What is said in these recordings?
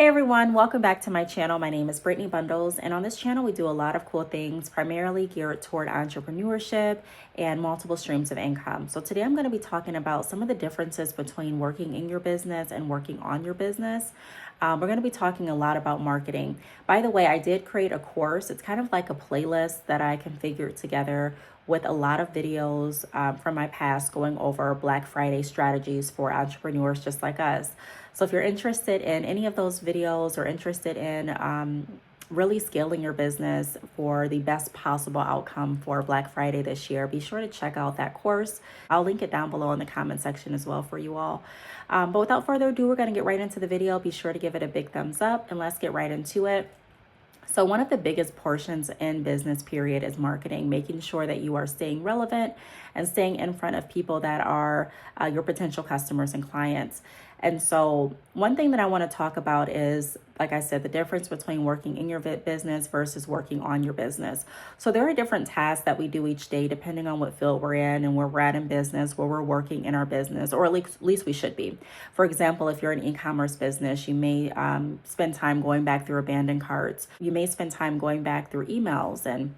Hey everyone, welcome back to my channel. My name is Brittney Bundles, and on this channel we do a lot of cool things primarily geared toward entrepreneurship and multiple streams of income. So today I'm going to be talking about some of the differences between working in your business and working on your business. We're going to be talking a lot about marketing. By the way, I did create a course. It's kind of like a playlist that I configured together with a lot of videos from my past going over Black Friday strategies for entrepreneurs just like us. So if you're interested in any of those videos or interested in really scaling your business for the best possible outcome for Black Friday this year, be sure to check out that course. I'll link it down below in the comment section as well for you all. But without further ado, we're going to get right into the video. Be sure to give it a big thumbs up and let's get right into it. So one of the biggest portions in business period is marketing, making sure that you are staying relevant and staying in front of people that are your potential customers and clients. And so one thing that I want to talk about is, like I said, the difference between working in your business versus working on your business. So there are different tasks that we do each day depending on what field we're in and where we're at in business, where we're working in our business, or at least we should be. For example, if you're an e-commerce business, you may spend time going back through abandoned carts. You may spend time going back through emails and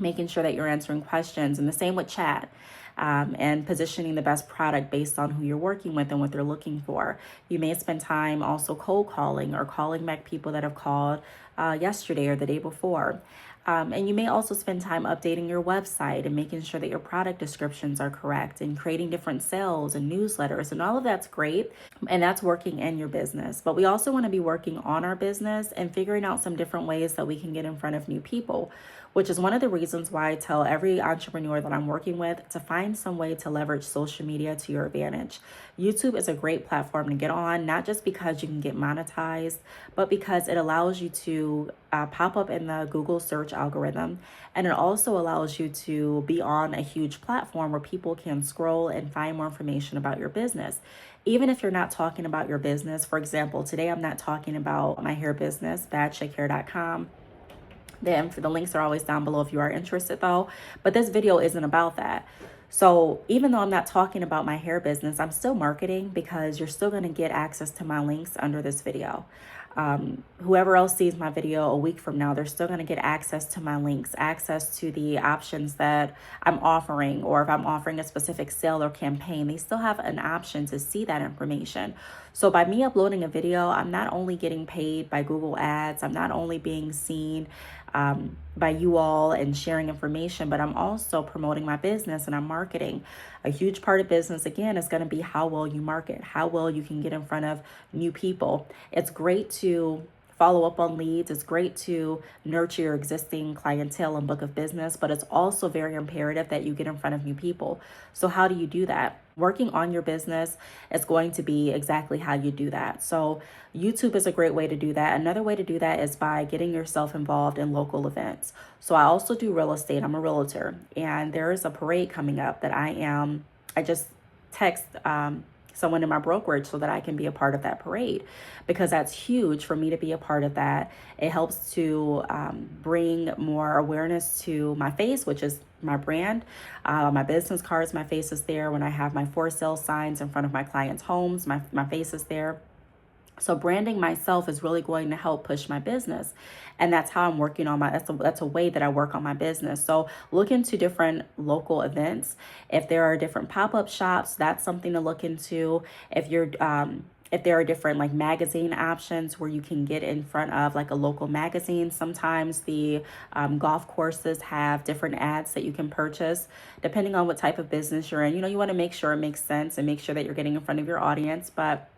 making sure that you're answering questions, and the same with chat. And positioning the best product based on who you're working with and what they're looking for. You may spend time also cold calling or calling back people that have called yesterday or the day before. And you may also spend time updating your website and making sure that your product descriptions are correct and creating different sales and newsletters, and all of that's great. And that's working in your business. But we also want to be working on our business and figuring out some different ways that we can get in front of new people, which is one of the reasons why I tell every entrepreneur that I'm working with to find some way to leverage social media to your advantage. YouTube is a great platform to get on, not just because you can get monetized, but because it allows you to pop up in the Google search algorithm. And it also allows you to be on a huge platform where people can scroll and find more information about your business. Even if you're not talking about your business, for example, today I'm not talking about my hair business, BadChickHair.com. The links are always down below if you are interested though. But this video isn't about that. So even though I'm not talking about my hair business, I'm still marketing because you're still going to get access to my links under this video. Whoever else sees my video a week from now, they're still going to get access to my links, access to the options that I'm offering, or if I'm offering a specific sale or campaign, they still have an option to see that information. So by me uploading a video, I'm not only getting paid by Google Ads, I'm not only being seen by you all and sharing information, but I'm also promoting my business and I'm marketing. A huge part of business, again, is going to be how well you market, how well you can get in front of new people. It's great to follow up on leads. It's great to nurture your existing clientele and book of business, but it's also very imperative that you get in front of new people. So how do you do that? Working on your business is going to be exactly how you do that. So YouTube is a great way to do that. Another way to do that is by getting yourself involved in local events. So I also do real estate. I'm a realtor, and there is a parade coming up that I just text someone in my brokerage so that I can be a part of that parade, because that's huge for me to be a part of that. It helps to bring more awareness to my face, which is my brand. My business cards, my face is there. When I have my for sale signs in front of my clients' homes, my face is there. So branding myself is really going to help push my business. And that's how I'm working on that's a way that I work on my business. So look into different local events. If there are different pop-up shops, that's something to look into. If there are different like magazine options where you can get in front of like a local magazine. Sometimes the golf courses have different ads that you can purchase depending on what type of business you're in. You want to make sure it makes sense and make sure that you're getting in front of your audience. But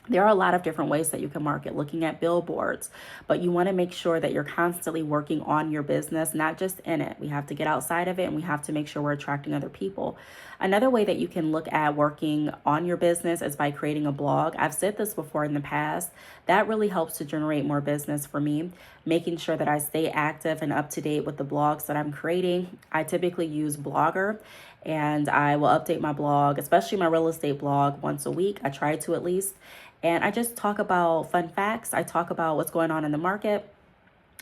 there are a lot of different ways that you can market, looking at billboards, but you want to make sure that you're constantly working on your business, not just in it. We have to get outside of it, and we have to make sure we're attracting other people. Another way that you can look at working on your business is by creating a blog. I've said this before in the past. That really helps to generate more business for me, making sure that I stay active and up to date with the blogs that I'm creating. I typically use Blogger, and I will update my blog, especially my real estate blog, once a week. I try to at least. And I just talk about fun facts. I talk about what's going on in the market.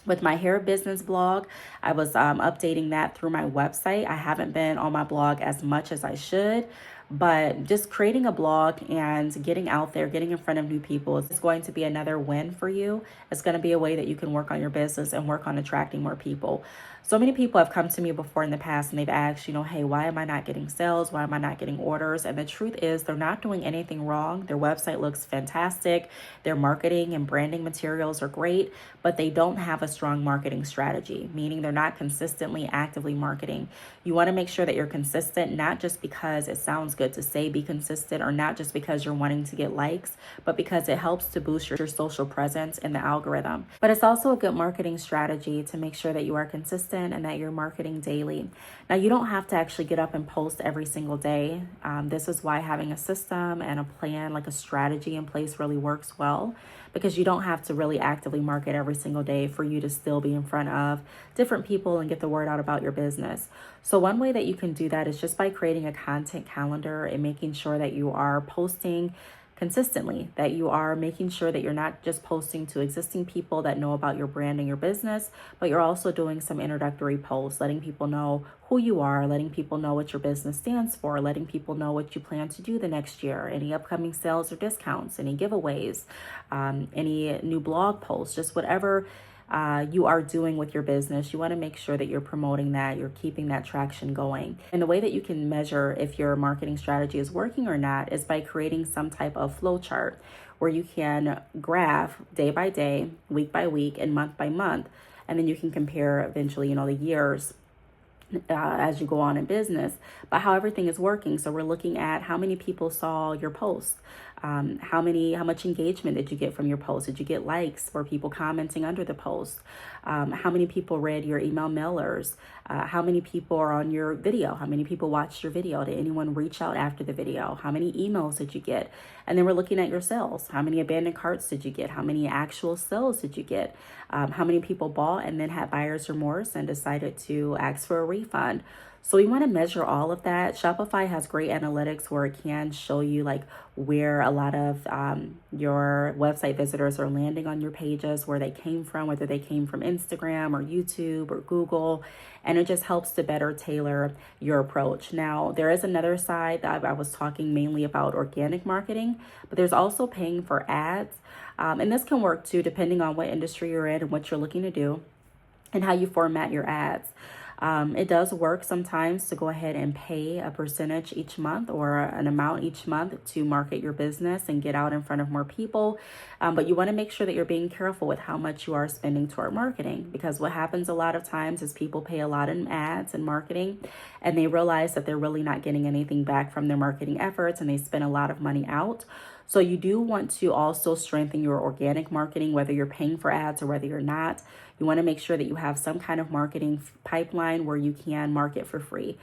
With my hair business blog, I was updating that through my website. I haven't been on my blog as much as I should, But just creating a blog and getting out there, getting in front of new people is going to be another win for you. It's going to be a way that you can work on your business and work on attracting more people. So many people have come to me before in the past and they've asked, hey, why am I not getting sales? Why am I not getting orders? And the truth is they're not doing anything wrong. Their website looks fantastic. Their marketing and branding materials are great, but they don't have a strong marketing strategy, meaning they're not consistently actively marketing. You want to make sure that you're consistent, not just because it sounds good to say be consistent, or not just because you're wanting to get likes, but because it helps to boost your social presence in the algorithm. But it's also a good marketing strategy to make sure that you are consistent and that you're marketing daily. Now, you don't have to actually get up and post every single day. This is why having a system and a plan, like a strategy in place, really works well, because you don't have to really actively market every single day for you to still be in front of different people and get the word out about your business. So one way that you can do that is just by creating a content calendar and making sure that you are posting consistently, that you are making sure that you're not just posting to existing people that know about your brand and your business, but you're also doing some introductory posts, letting people know who you are, letting people know what your business stands for, letting people know what you plan to do the next year, any upcoming sales or discounts, any giveaways, any new blog posts, just whatever you are doing with your business. You want to make sure that you're promoting that, you're keeping that traction going. And the way that you can measure if your marketing strategy is working or not is by creating some type of flow chart where you can graph day by day, week by week, and month by month. And then you can compare eventually, the years as you go on in business, but how everything is working. So we're looking at how many people saw your post, how much engagement did you get from your post? Did you get likes? Were people commenting under the post? How many people read your email mailers? How many people are on your video? How many people watched your video? Did anyone reach out after the video? How many emails did you get? And then we're looking at your sales. How many abandoned carts did you get? How many actual sales did you get? How many people bought and then had buyer's remorse and decided to ask for a refund? So we want to measure all of that. Shopify has great analytics where it can show you like where a lot of your website visitors are landing on your pages, where they came from, whether they came from Instagram or YouTube or Google. And it just helps to better tailor your approach. Now, there is another side that I was talking mainly about organic marketing, but there's also paying for ads. And this can work too, depending on what industry you're in and what you're looking to do and how you format your ads. It does work sometimes to go ahead and pay a percentage each month or an amount each month to market your business and get out in front of more people. But you want to make sure that you're being careful with how much you are spending toward marketing, because what happens a lot of times is people pay a lot in ads and marketing and they realize that they're really not getting anything back from their marketing efforts and they spend a lot of money out. So you do want to also strengthen your organic marketing, whether you're paying for ads or whether you're not. You want to make sure that you have some kind of marketing pipeline where you can market for free,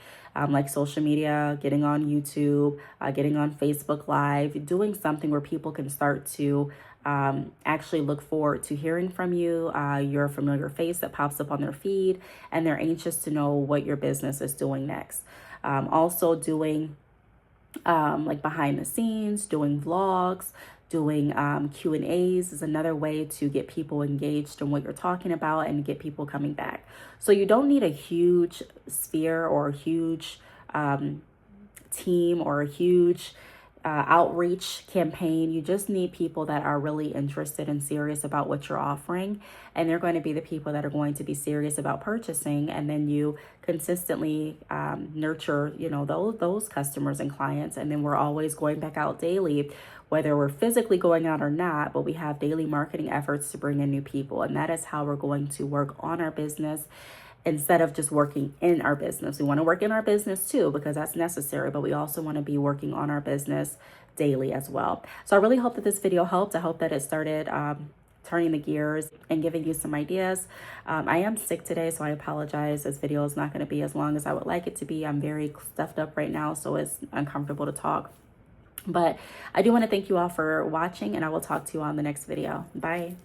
like social media, getting on YouTube, getting on Facebook Live, doing something where people can start to actually look forward to hearing from you. You're a familiar face that pops up on their feed, and they're anxious to know what your business is doing next. Also doing like behind the scenes, doing vlogs, doing Q&As is another way to get people engaged in what you're talking about and get people coming back. So you don't need a huge sphere or a huge team or a huge outreach campaign. You just need people that are really interested and serious about what you're offering, and they're going to be the people that are going to be serious about purchasing. And then you consistently nurture those customers and clients, and then we're always going back out daily, whether we're physically going out or not, but we have daily marketing efforts to bring in new people. And that is how we're going to work on our business instead of just working in our business. We want to work in our business too, because that's necessary, but we also want to be working on our business daily as well. So I really hope that this video helped. I hope that it started turning the gears and giving you some ideas. I am sick today, so I apologize. This video is not going to be as long as I would like it to be. I'm very stuffed up right now, so it's uncomfortable to talk. But I do want to thank you all for watching, and I will talk to you on the next video. Bye.